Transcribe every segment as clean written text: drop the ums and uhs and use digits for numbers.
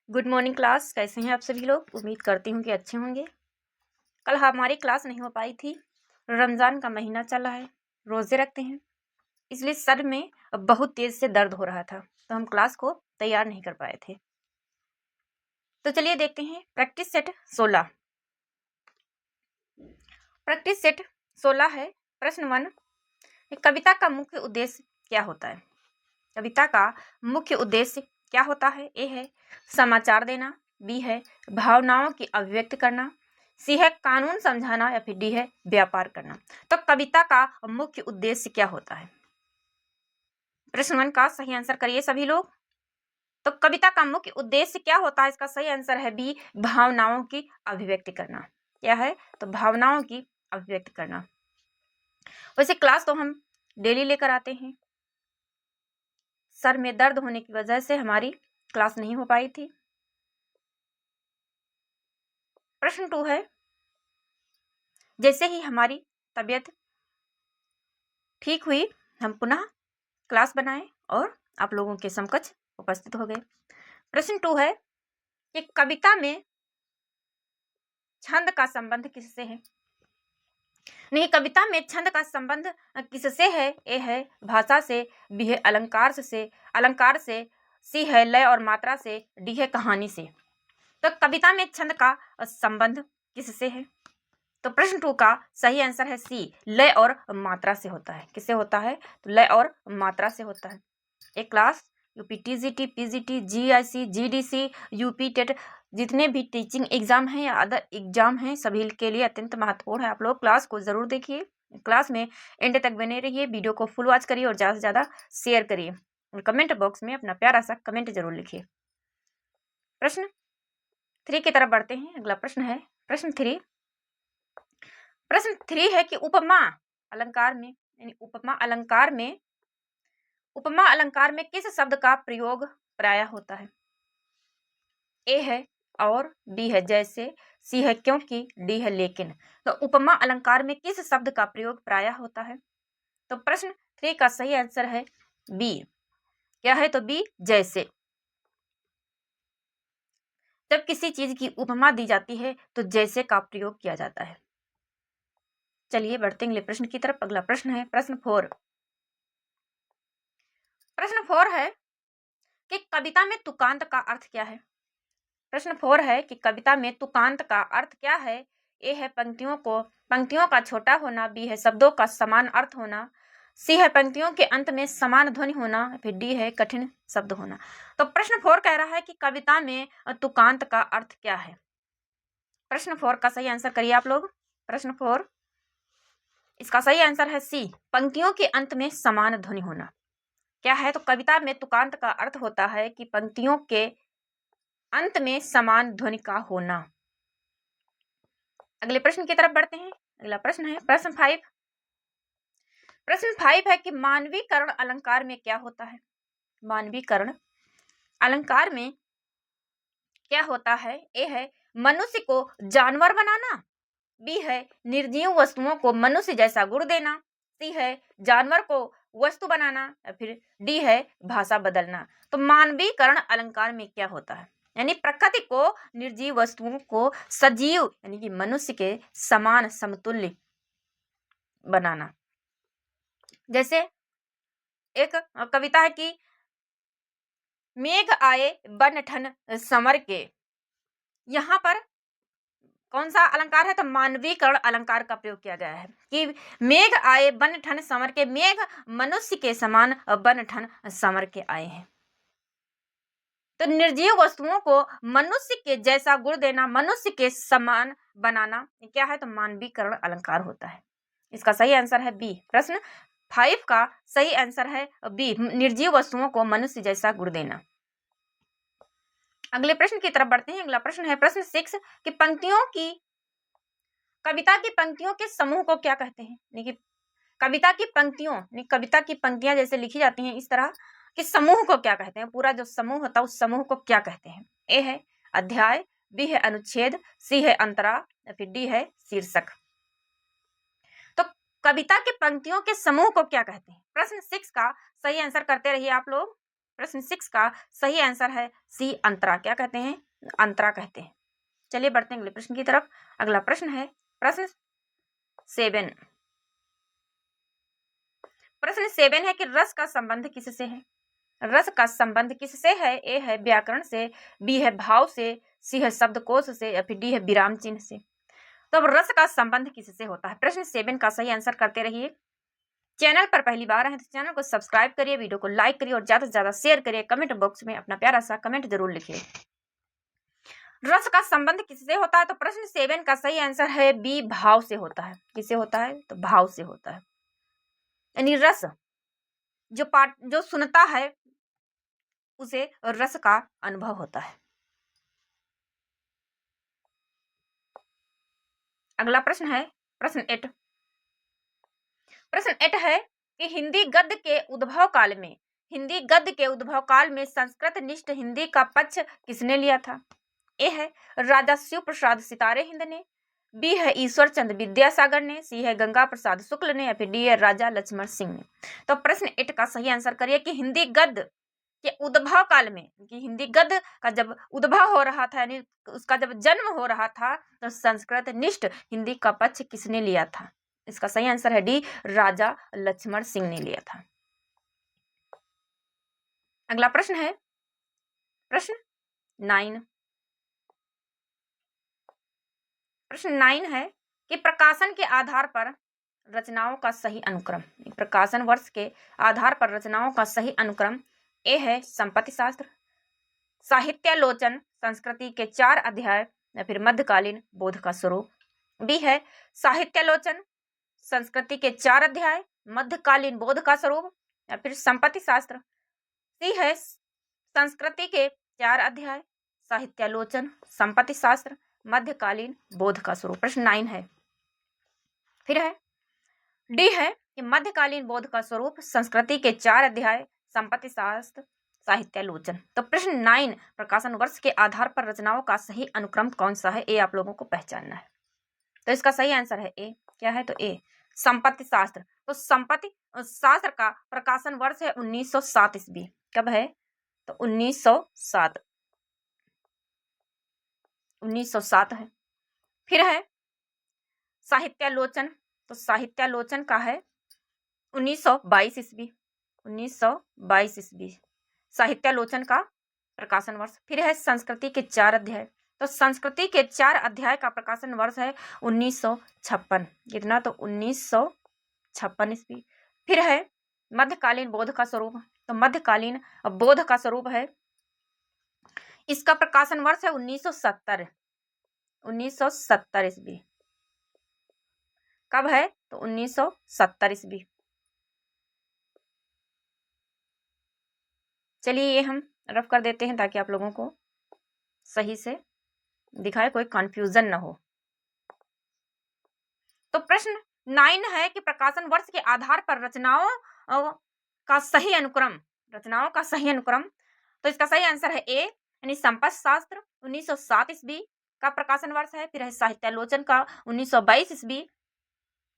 Good morning class. कैसे हैं आप सभी लोग? उम्मीद करती हूँ कि अच्छे होंगे। कल हमारी क्लास नहीं हो पाई थी। रमज़ान का महीना चला है, रोज़े रखते हैं, इसलिए सर में बहुत तेज़ से दर्द हो रहा था, तो हम क्लास को तैयार नहीं कर पाए थे। तो चलिए देखते हैं प्रैक्टिस सेट 16। प्रैक्टिस सेट 16 है। प्रश्न 1, कविता का मुख्य उद्देश्य क्या होता है? कविता का मुख्य उद्देश्य क्या होता है? ए है समाचार देना, बी है भावनाओं की अभिव्यक्त करना, सी है कानून समझाना या फिर डी है व्यापार करना। तो कविता का मुख्य उद्देश्य क्या होता है? प्रश्न 1 का सही आंसर करिए सभी लोग। तो कविता का मुख्य उद्देश्य क्या होता है? इसका सही आंसर है बी, भावनाओं की अभिव्यक्ति करना। क्या है? तो भावनाओं की अभिव्यक्ति करना। वैसे क्लास तो हम डेली लेकर आते हैं, सर में दर्द होने की वजह से हमारी क्लास नहीं हो पाई थी। प्रश्न 2 है, जैसे ही हमारी तबीयत ठीक हुई हम पुनः क्लास बनाए और आप लोगों के समकक्ष उपस्थित हो गए। प्रश्न 2 है कि कविता में छंद का संबंध किससे है? नहीं, कविता में छंद का संबंध किससे है? ए है भाषा से, बी है अलंकार से, सी है लय और मात्रा से, डी है कहानी से। तो कविता में छंद का संबंध किससे है? तो प्रश्न 2 का सही आंसर है सी, लय और मात्रा से होता है। किससे होता है? तो लय और मात्रा से होता है। एक class UP TGT, PGT, GIC, GDC, UP TET जितने भी टीचिंग एग्जाम हैं या अदर एग्जाम हैं सभी के लिए अत्यंत महत्वपूर्ण है। आप लोग क्लास को जरूर देखिए, क्लास में एंड तक बने रहिए, वीडियो को फुल वॉच करिए और ज़्यादा से ज़्यादा शेयर करिए और कमेंट बॉक्स में अपना प्यारा सा कमेंट जरूर लिखिए। प्रश्न 3 की तरफ बढ़ते हैं। अगला प्रश्न है प्रश्न 3। प्रश्न 3 है कि उपमा अलंकार में उपमा अलंकार में किस शब्द का प्रयोग प्रायः होता है? ए है और, बी है जैसे, सी है क्योंकि, डी है लेकिन। तो उपमा अलंकार में किस शब्द का प्रयोग प्रायः होता है? तो प्रश्न 3 का सही आंसर है बी। क्या है? तो बी जैसे। जब किसी चीज की उपमा दी जाती है तो जैसे का प्रयोग किया जाता है। चलिए बढ़ते हैं अगले प्रश्न की तरफ। अगला प्रश्न है प्रश्न 4। प्रश्न 4 है कि कविता में तुकांत का अर्थ क्या है? प्रश्न 4 है कि कविता में तुकांत का अर्थ क्या है? ए है पंक्तियों का छोटा होना, बी है शब्दों का समान अर्थ होना, सी है पंक्तियों के अंत में समान ध्वनि होना, फिर डी है कठिन शब्द होना। तो प्रश्न 4 कह रहा है कि कविता में तुकांत का अर्थ क्या है? प्रश्न 4 का सही आंसर करिए आप लोग। प्रश्न 4 इसका सही आंसर है सी, पंक्तियों के अंत में समान ध्वनि होना। क्या है? तो कविता में तुकांत का अर्थ होता है कि पंक्तियों के अंत में समान ध्वनि का होना। अगले प्रश्न की तरफ बढ़ते हैं। अगला प्रश्न है प्रश्न 5। प्रश्न 5 है कि मानवीकरण अलंकार में क्या होता है? मानवीकरण अलंकार में क्या होता है? ए है मनुष्य को जानवर बनाना, बी है निर्जीव वस्तुओं को मनुष्य जैसा गुण देना, सी है जानवर को वस्तु बनाना, या फिर डी है भाषा बदलना। तो मानवीकरण अलंकार में क्या होता है? यानी प्रकृति को, निर्जीव वस्तुओं को सजीव यानी कि मनुष्य के समान समतुल्य बनाना। जैसे एक कविता है कि मेघ आए बन ठन संवर के। यहाँ पर कौन सा अलंकार है? तो मानवीकरण अलंकार का प्रयोग किया गया है कि मेघ आए बन ठन संवर के। मेघ मनुष्य के समान बन ठन संवर के आए हैं। तो निर्जीव वस्तुओं को मनुष्य के जैसा गुण देना, मनुष्य के समान बनाना, क्या है? तो मानवीकरण अलंकार होता है। इसका सही आंसर है बी। प्रश्न 5 का सही आंसर है बी, निर्जीव वस्तुओं को मनुष्य जैसा गुण देना। अगले प्रश्न की तरफ बढ़ते हैं। अगला प्रश्न है प्रश्न 6 कि कविता की पंक्तियों के समूह को क्या कहते हैं? देखिए कविता की पंक्तियां जैसे लिखी जाती हैं इस तरह कि समूह को क्या कहते हैं? पूरा जो समूह होता है उस समूह को क्या कहते हैं? ए है अध्याय, बी है अनुच्छेद, सी है अंतरा, या फिर डी है शीर्षक। तो कविता के पंक्तियों के समूह को क्या कहते हैं? प्रश्न 6 का सही आंसर करते रहिए आप लोग। प्रश्न 6 का सही आंसर है सी, अंतरा। क्या कहते हैं? अंतरा कहते हैं। चलिए बढ़ते हैं अगले प्रश्न की तरफ। अगला प्रश्न है प्रश्न 7। प्रश्न 7 है कि रस का संबंध किससे है? रस का संबंध किससे है? ए है व्याकरण से, बी है भाव से, सी है शब्दकोश से, या फिर डी है विराम चिन्ह से। तो अब रस का संबंध किससे होता है? प्रश्न 7 का सही आंसर करते रहिए। चैनल पर पहली बार है तो चैनल को सब्सक्राइब करिए, वीडियो को लाइक करिए और ज्यादा से ज्यादा शेयर करिए। कमेंट बॉक्स में अपना प्यारा सा कमेंट जरूर लिखिए। रस का संबंध किससे होता है? तो प्रश्न 7 का सही आंसर है बी, भाव से होता है। किससे होता है? तो भाव से होता है। यानी रस जो सुनता है उसे रस का अनुभव होता है। अगला प्रश्न है प्रश्न 8। प्रश्न 8 है कि हिंदी गद्य के उद्भव काल में संस्कृत निष्ठ हिंदी का पक्ष किसने लिया था? ए है राजा शिव प्रसाद सितारे हिंद ने, बी है ईश्वर चंद्र विद्यासागर ने, सी है गंगा प्रसाद शुक्ल ने, या फिर डी है राजा लक्ष्मण सिंह ने। तो प्रश्न 8 का सही आंसर करिए कि हिंदी गद्य के उद्भव काल में, कि हिंदी गद्य का जब उद्भव हो रहा था, यानी उसका जब जन्म हो रहा था, तो संस्कृत निष्ठ हिंदी का पक्ष किसने लिया था? इसका सही आंसर है डी, राजा लक्ष्मण सिंह ने लिया था। अगला प्रश्न है प्रश्न 9। प्रश्न 9 है कि प्रकाशन के आधार पर रचनाओं का सही अनुक्रम। प्रकाशन वर्ष के आधार पर रचनाओं का सही अनुक्रम ए है संपत्ति शास्त्र, साहित्यालोचन, संस्कृति के 4 अध्याय, या फिर मध्यकालीन बोध का स्वरूप। बी है साहित्यालोचन, संस्कृति के 4 अध्याय, मध्यकालीन बोध का स्वरूप, या फिर संपत्ति शास्त्र। सी है संस्कृति के 4 अध्याय, साहित्यालोचन, संपत्ति शास्त्र, मध्यकालीन बोध का स्वरूप। प्रश्न 9 है। फिर है डी है कि मध्यकालीन बोध का स्वरूप, संस्कृति के 4 अध्याय, संपत्ति शास्त्र, साहित्यालोचन। तो प्रश्न 9 प्रकाशन वर्ष के आधार पर रचनाओं का सही अनुक्रम कौन सा है? ए आप लोगों को पहचानना है। तो इसका सही आंसर है ए। क्या है? तो ए संपत्ति शास्त्र। तो संपत्ति शास्त्र का प्रकाशन वर्ष है 1907 ईस्वी। कब है? तो 1907 है। फिर है साहित्यालोचन। तो साहित्यालोचन का है 1922 ईस्वी। 1922 ईस्वी साहित्यालोचन का प्रकाशन वर्ष। फिर है संस्कृति के 4 अध्याय। तो संस्कृति के 4 अध्याय का प्रकाशन वर्ष है 1956। कितना? तो 1956 ईस्वी। फिर है मध्यकालीन बोध का स्वरूप। तो मध्यकालीन बोध का स्वरूप है, इसका प्रकाशन वर्ष है 1970। 1970 ईस्वी। कब है? तो 1970 ईस्वी। चलिए ये हम रफ कर देते हैं ताकि आप लोगों को सही से दिखाए, कोई कंफ्यूजन ना हो। तो प्रश्न 9 है कि प्रकाशन वर्ष के आधार पर रचनाओं का सही अनुक्रम, रचनाओं का सही अनुक्रम। तो इसका सही आंसर है ए, यानी संपत्ति शास्त्र 1907 ईस्वी का प्रकाशन वर्ष है। फिर है साहित्यालोचन का 1922 ईस्वी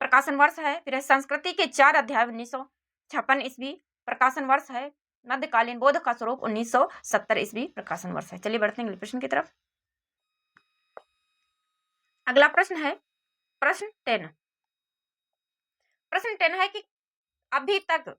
प्रकाशन वर्ष है। फिर है संस्कृति के 4 अध्याय 1956 ईस्वी प्रकाशन वर्ष है। मध्यकालीन बोध का स्वरूप 1970 ईस्वी प्रकाशन वर्ष है। चलिए बढ़ते हैं अगले प्रश्न की तरफ। अगला प्रश्न है प्रश्न 10। प्रश्न 10 है कि अभी तक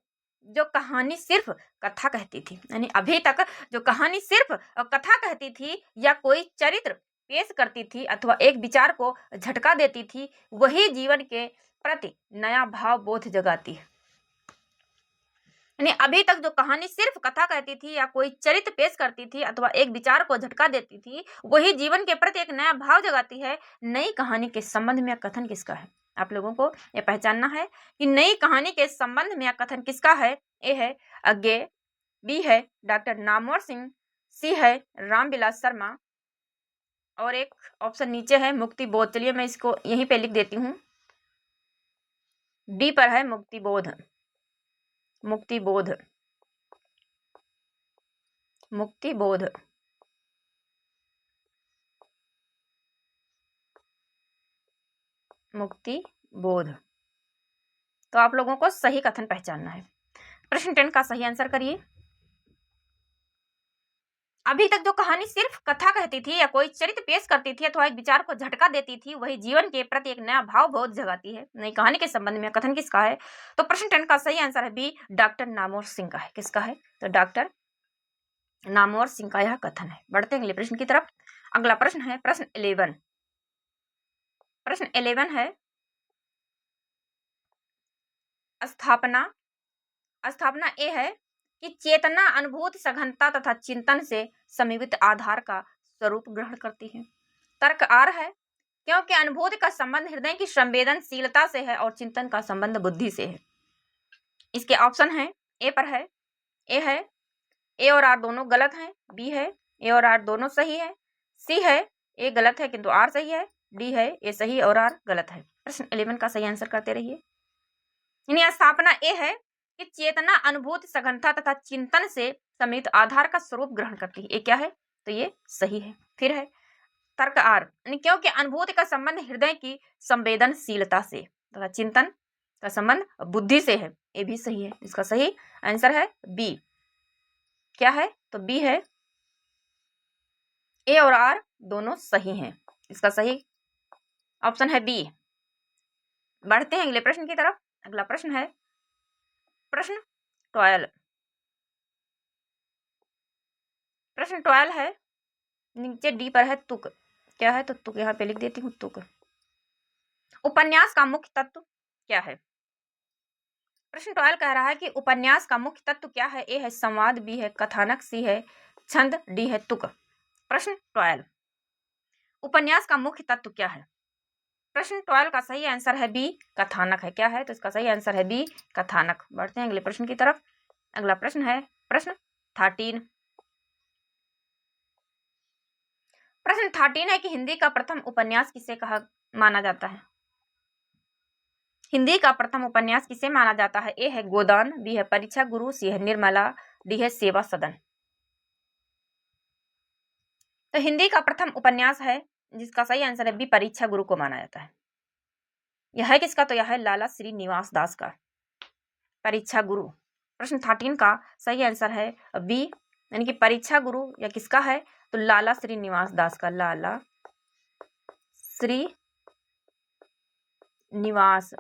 जो कहानी सिर्फ कथा कहती थी, यानी अभी तक जो कहानी सिर्फ कथा कहती थी या कोई चरित्र पेश करती थी अथवा एक विचार को झटका देती थी, वही जीवन के प्रति नया भाव बोध जगाती है। यानी अभी तक जो कहानी सिर्फ कथा कहती थी या कोई चरित्र पेश करती थी अथवा एक विचार को झटका देती थी, वही जीवन के प्रति एक नया भाव जगाती है। नई कहानी के संबंध में कथन किसका है? आप लोगों को यह पहचानना है कि नई कहानी के संबंध में कथन किसका है। ए है अज्ञे, बी है डॉक्टर नामवर सिंह, सी है रामविलास शर्मा, और एक ऑप्शन नीचे है मुक्ति बोध। चलिए मैं इसको यहीं पे लिख देती हूँ। डी पर है मुक्ति बोध। मुक्ति बोध, मुक्ति बोध। मुक्ति बोध। तो आप लोगों को सही कथन पहचानना है। प्रश्न 10 का सही आंसर करिए। अभी तक जो कहानी सिर्फ कथा कहती थी या कोई चरित्र पेश करती थी अथवा एक विचार को झटका देती थी, वही जीवन के प्रति एक नया भाव बोध जगाती है। नई कहानी के संबंध में कथन किसका है? तो प्रश्न 10 का सही आंसर है बी, डॉक्टर नामवर सिंह का है। किसका है? तो डॉक्टर नामवर सिंह का यह कथन है। बढ़ते हैं अगले प्रश्न की तरफ। अगला प्रश्न है प्रश्न 11। प्रश्न 11 है स्थापना। स्थापना ए है कि चेतना अनुभूति सघनता तथा चिंतन से समीवित आधार का स्वरूप ग्रहण करती है। तर्क आर है क्योंकि अनुभूति का संबंध हृदय की संवेदनशीलता से है और चिंतन का संबंध बुद्धि से है। इसके ऑप्शन है ए पर है, ए है ए और आर दोनों गलत हैं, बी है ए और आर दोनों सही है, सी है ए गलत है किंतु आर सही है, डी है ए सही और आर गलत है। प्रश्न 11 का सही आंसर करते रहिए। यानी स्थापना ए है कि चेतना अनुभूति सघनता तथा चिंतन से समित आधार का स्वरूप ग्रहण करती है। ये क्या है? तो ये सही है। फिर है तर्क आर, यानी क्योंकि अनुभूति का संबंध हृदय की संवेदनशीलता से तथा चिंतन का संबंध बुद्धि से है। ये भी सही है। इसका सही आंसर है बी। क्या है? तो बी है। ए और आर दोनों सही हैं। इसका सही ऑप्शन है बी। बढ़ते हैं अगले प्रश्न की तरफ। अगला प्रश्न है प्रश्न 12। प्रश्न 12 है, नीचे डी पर है तुक। क्या है? तो तुक यहाँ पे लिख देती हूँ, तुक। उपन्यास का मुख्य तत्व क्या है? प्रश्न 12 कह रहा है कि उपन्यास का मुख्य तत्व क्या है? ए है संवाद, बी है कथानक, सी है छंद, डी है तुक। प्रश्न 12 उपन्यास का मुख्य तत्व क्या है? प्रश्न 12 का सही आंसर है बी, कथानक है। क्या है? तो इसका सही आंसर है बी, कथानक। बढ़ते हैं अगले प्रश्न की तरफ। अगला प्रश्न है प्रश्न 13। प्रश्न 13 है कि हिंदी का प्रथम उपन्यास किसे कहा माना जाता है? हिंदी का प्रथम उपन्यास किसे माना जाता है? ए है गोदान, बी है परीक्षा गुरु, सी है निर्मला, डी है सेवा सदन। तो हिंदी का प्रथम उपन्यास है जिसका सही आंसर है बी, परीक्षा गुरु को माना जाता है। यह है किसका? तो यह है लाला श्रीनिवास दास का, परीक्षा गुरु। प्रश्न 13 का सही आंसर है बी, यानी कि परीक्षा गुरु या किसका है? तो लाला श्रीनिवास दास का, लाला श्री निवास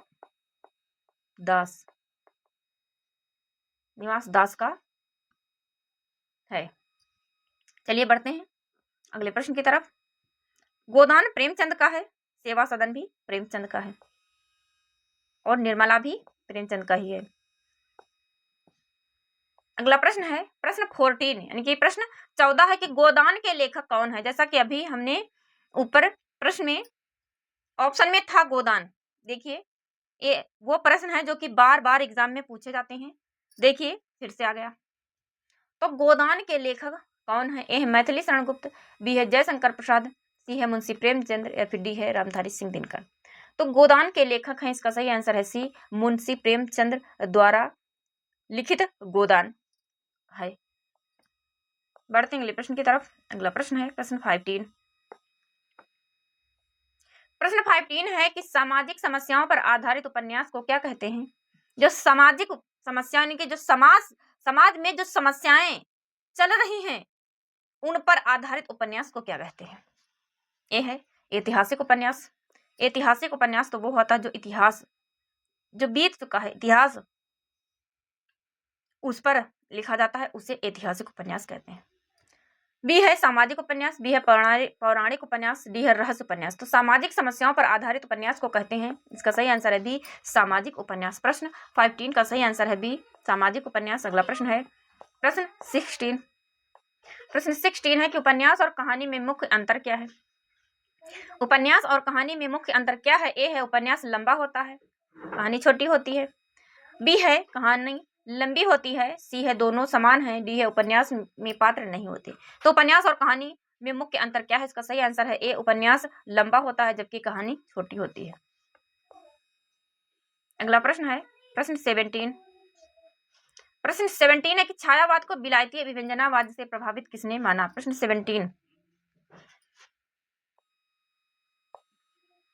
दास, निवास दास का है। चलिए बढ़ते हैं अगले प्रश्न की तरफ। गोदान प्रेमचंद का है, सेवा सदन भी प्रेमचंद का है और निर्मला भी प्रेमचंद का ही है। अगला प्रश्न है प्रश्न 14, यानी कि प्रश्न 14 है कि गोदान के लेखक कौन है? जैसा कि अभी हमने ऊपर प्रश्न में ऑप्शन में था गोदान। देखिए ये वो प्रश्न है जो कि बार बार एग्जाम में पूछे जाते हैं। देखिए फिर से आ गया। तो गोदान के लेखक कौन है? ए है मैथिली शरण गुप्त, बी है जयशंकर प्रसाद, सी है मुंशी प्रेमचंद्र या फिर डी है रामधारी सिंह दिनकर। तो गोदान के लेखक हैं, इसका सही आंसर है सी, मुंशी प्रेमचंद्र द्वारा लिखित गोदान है। बढ़ते हैं अगले प्रश्न की तरफ। अगला प्रश्न है प्रश्न 15। प्रश्न 15 है कि सामाजिक समस्याओं पर आधारित उपन्यास को क्या कहते हैं? जो सामाजिक समस्या यानी कि जो समाज में जो समस्याएं चल रही हैं उन पर आधारित उपन्यास को क्या कहते हैं? ए है ऐतिहासिक उपन्यास। ऐतिहासिक उपन्यास तो वो होता है जो इतिहास जो बीत चुका है, इतिहास उस पर लिखा जाता है, उसे ऐतिहासिक उपन्यास कहते हैं। बी है सामाजिक उपन्यास, बी है पौराणिक उपन्यास, डी है रहस्य उपन्यास। तो सामाजिक समस्याओं पर आधारित उपन्यास को कहते हैं, इसका सही आंसर है बी, सामाजिक उपन्यास। प्रश्न 15 का सही आंसर है बी, सामाजिक उपन्यास। अगला प्रश्न है प्रश्न 16। प्रश्न 16 है कि उपन्यास और कहानी में मुख्य अंतर क्या है? उपन्यास और कहानी में मुख्य अंतर क्या है? ए है उपन्यास लंबा होता है, कहानी छोटी होती है, बी है कहानी लंबी होती है, सी है दोनों समान है, डी है उपन्यास में पात्र नहीं होते। तो उपन्यास और कहानी में मुख्य अंतर क्या है? इसका सही आंसर है ए, उपन्यास लंबा होता है जबकि कहानी छोटी होती है। अगला प्रश्न है प्रश्न 17। प्रश्न 17 है कि छायावाद को विलायती अभिव्यंजनावाद से प्रभावित किसने माना? प्रश्न 17।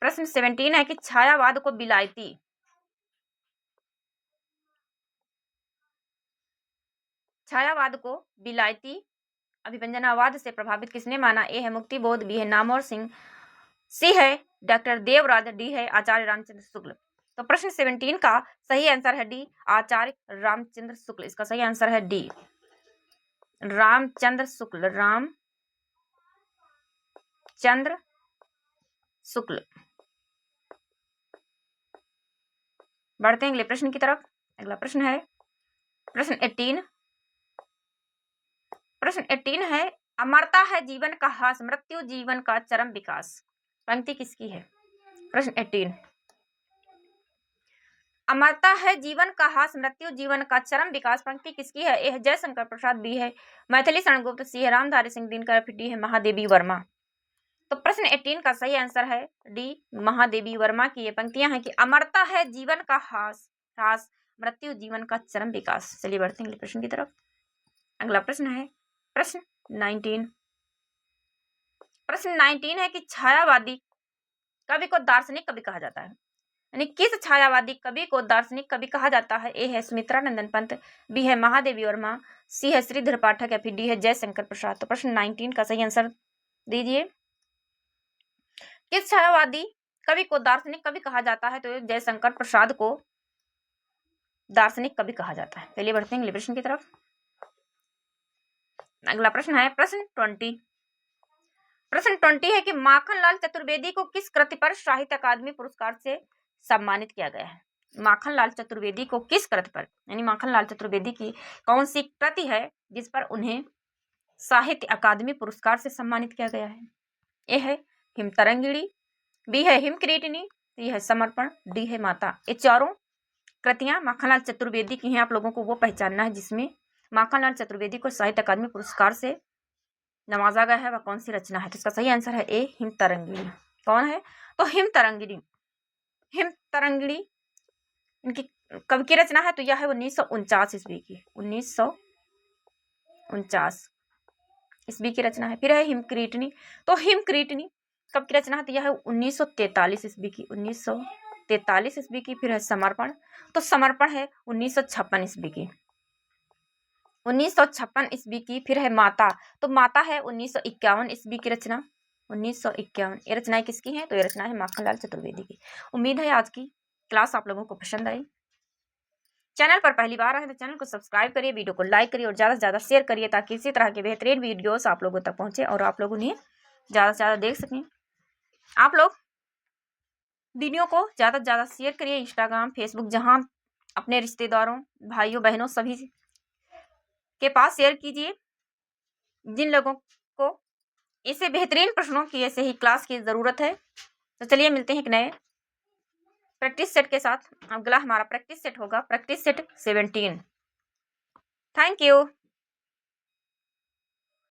प्रश्न 17 है कि छायावाद को विलायती अभिव्यंजनावाद से प्रभावित किसने माना? ए है मुक्तिबोध, बी है नामवर सिंह, सी है डॉक्टर देवराज, डी है आचार्य रामचंद्र शुक्ल। तो प्रश्न 17 का सही आंसर है डी, आचार्य रामचंद्र शुक्ल। इसका सही आंसर है डी, रामचंद्र शुक्ल, रामचंद्र शुक्ल। बढ़ते हैं अगले प्रश्न की तरफ। अगला प्रश्न है प्रश्न 18। प्रश्न 18 है, अमरता है जीवन का हास, मृत्यु जीवन का चरम विकास। पंक्ति किसकी है? प्रश्न 18, अमरता है जीवन का हास, मृत्यु जीवन का चरम विकास। पंक्ति किसकी है? ए है जयशंकर प्रसाद, बी है मैथिली शरणगुप्त, सी है रामधारी सिंह दिनकर, फिर डी है महादेवी वर्मा। तो प्रश्न 18 का सही आंसर है डी, महादेवी वर्मा की ये पंक्तियां हैं कि अमरता है जीवन का हास, मृत्यु जीवन का चरम विकास। चलिए बढ़ते हैं अगले प्रश्न की तरफ। अगला प्रश्न है प्रश्न 19। प्रश्न 19 है कि छायावादी कवि को दार्शनिक कवि कहा जाता है, यानी किस छायावादी कवि को दार्शनिक कवि कहा जाता है? ए है सुमित्रानंदन पंत, बी है महादेवी वर्मा, सी है श्रीधर पाठक, या फिर डी है जयशंकर प्रसाद। तो प्रश्न 19 का सही आंसर दीजिए। किस छायावादी कवि को दार्शनिक कवि कहा जाता है? तो जयशंकर प्रसाद को दार्शनिक कवि कहा जाता है। चलिए बढ़ते हैं अगले प्रश्न की तरफ। अगला प्रश्न है प्रश्न 20। प्रश्न 20 है कि माखनलाल चतुर्वेदी को किस कृति पर साहित्य अकादमी पुरस्कार से सम्मानित किया गया है? माखनलाल चतुर्वेदी को किस कृति पर, यानी माखनलाल चतुर्वेदी की कौन सी कृति है जिस पर उन्हें साहित्य अकादमी पुरस्कार से सम्मानित किया गया है? ए है हिमतरंगिणी, बी है हिमक्रीटनी, सी है समर्पण, डी है माता। ये चारों कृतियां माखनलाल चतुर्वेदी की हैं। आप लोगों को वो पहचानना है जिसमें माखनलाल चतुर्वेदी को साहित्य अकादमी पुरस्कार से नवाजा गया है, वह कौन सी रचना है? तो इसका सही आंसर है ए, हिमतरंगिणी। कौन है? तो हिमतरंगिणी। हिमतरंगिणी इनकी कब की रचना है? तो यह है 1949 ईस्वी की, 1949 ईस्वी की रचना है। फिर है हिमक्रीटनी, तो हिमक्रीटनी कब की रचना है? तो यह है 1943 ईस्वी की, 1943 ईस्वी की। फिर है समर्पण, तो समर्पण है 1956 ईस्वी की, 1956 ईस्वी की। फिर है माता, तो माता है 1951 ईस्वी की रचना, 1951। ये रचनाएं किसकी हैं? तो ये रचना है माखनलाल चतुर्वेदी की। उम्मीद है आज की क्लास आप लोगों को पसंद आई। चैनल पर पहली बार आए तो चैनल को सब्सक्राइब करिए, वीडियो को लाइक करिए और ज़्यादा से ज़्यादा शेयर करिए ताकि इसी तरह के बेहतरीन वीडियोस आप लोगों तक पहुंचे और आप लोग उन्हें ज़्यादा से ज़्यादा देख सकें। आप लोग वीडियो को ज़्यादा से ज़्यादा शेयर करिए, इंस्टाग्राम, फेसबुक, जहाँ अपने रिश्तेदारों, भाइयों, बहनों सभी के पास शेयर कीजिए जिन लोगों को ऐसे बेहतरीन प्रश्नों की ऐसे ही क्लास की ज़रूरत है। तो चलिए मिलते हैं एक नए प्रैक्टिस सेट के साथ। अगला हमारा प्रैक्टिस सेट होगा प्रैक्टिस सेट 17। Thank you.